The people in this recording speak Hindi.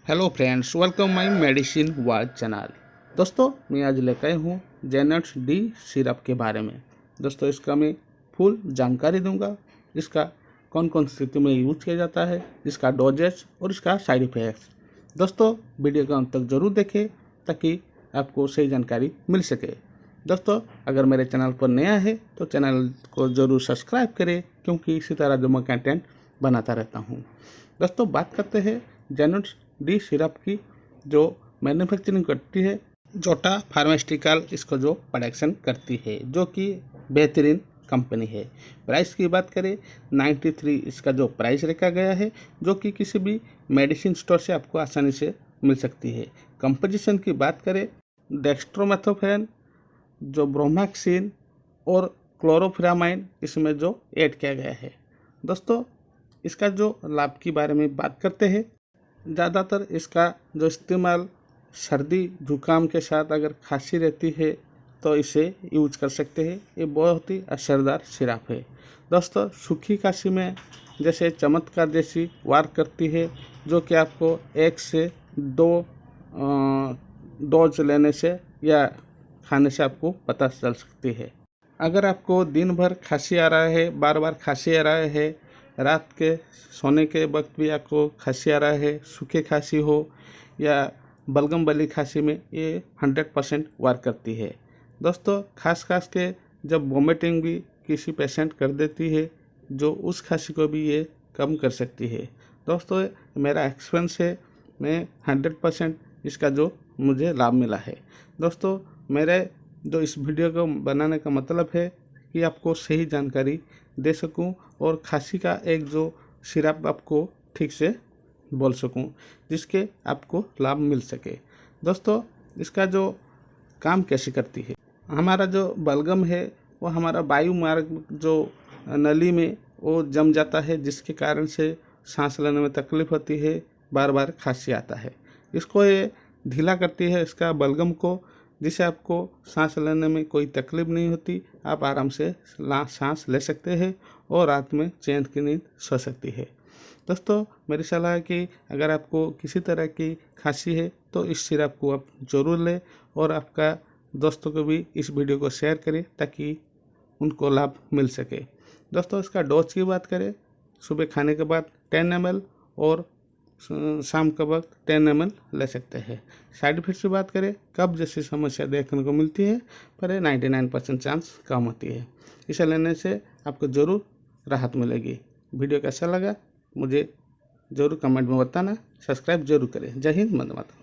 Hello friends, welcome my medicine world channel. दोस्तों, मैं आज लेकर आया हूँ जेनट्स डी सिरप के बारे में। दोस्तों, इसका मैं फुल जानकारी दूंगा। इसका कौन कौन स्थिति में यूज किया जाता है, इसका डोजेज और इसका साइड इफेक्ट्स। दोस्तों, वीडियो को अंत तक जरूर देखें ताकि आपको सही जानकारी मिल सके। दोस्तों, अगर मेरे चैनल पर नया है तो चैनल को ज़रूर सब्सक्राइब करें, क्योंकि इसी तरह जो मैं कंटेंट बनाता रहता हूँ। दोस्तों, बात करते हैं जेनट्स डी सिरप की, जो मैन्युफैक्चरिंग करती है जोटा फार्मास्यूटिकल, इसको जो प्रोडक्शन करती है, जो कि बेहतरीन कंपनी है। प्राइस की बात करें 93 इसका जो प्राइस रखा गया है, जो कि किसी भी मेडिसिन स्टोर से आपको आसानी से मिल सकती है। कंपोजिशन की बात करें, डेक्स्ट्रोमेथोफेन, जो ब्रोमाक्सिन और क्लोरोफिरामाइन इसमें जो ऐड किया गया है। दोस्तों, इसका जो लाभ के बारे में बात करते हैं, ज़्यादातर इसका जो इस्तेमाल सर्दी जुकाम के साथ अगर खांसी रहती है तो इसे यूज कर सकते हैं। ये बहुत ही असरदार सिरप है। दोस्तों, सूखी खांसी में जैसे चमत्कार जैसी वार करती है, जो कि आपको 1 से 2 डोज लेने से या खाने से आपको पता चल सकती है। अगर आपको दिन भर खांसी आ रहा है, बार बार खांसी आ रहा है, रात के सोने के वक्त भी आपको खांसी आ रहा है, सूखे खांसी हो या बलगम वाली खांसी में ये 100% वर्क करती है। दोस्तों, खास के जब वोमिटिंग भी किसी पेशेंट कर देती है, जो उस खांसी को भी ये कम कर सकती है। दोस्तों, मेरा एक्सपीरियंस है, मैं 100% इसका जो मुझे लाभ मिला है। दोस्तों, मेरे जो इस वीडियो को बनाने का मतलब है कि आपको सही जानकारी दे सकूं और खांसी का एक जो सिरप आपको ठीक से बोल सकूं, जिसके आपको लाभ मिल सके। दोस्तों, इसका जो काम कैसे करती है, हमारा जो बलगम है वो हमारा वायु मार्ग जो नली में वो जम जाता है, जिसके कारण से सांस लेने में तकलीफ होती है, बार बार खांसी आता है। इसको ये ढीला करती है, इसका बलगम को, जिससे आपको सांस लेने में कोई तकलीफ नहीं होती। आप आराम से सांस ले सकते हैं और रात में चैन की नींद सो सकती है। दोस्तों, मेरी सलाह है कि अगर आपको किसी तरह की खांसी है तो इस सिरप को आप ज़रूर लें और आपका दोस्तों को भी इस वीडियो को शेयर करें ताकि उनको लाभ मिल सके। दोस्तों, इसका डोज की बात करें, सुबह खाने के बाद 10 ml और शाम के वक्त 10 ml ले सकते हैं। साइड इफेक्ट की बात करें, कब्ज जैसी समस्या देखने को मिलती है, पर 99% चांस कम होती है। इसे लेने से आपको ज़रूर राहत मिलेगी। वीडियो कैसा लगा मुझे ज़रूर कमेंट में बताना। सब्सक्राइब जरूर करें। जय हिंद, वंदे मातरम।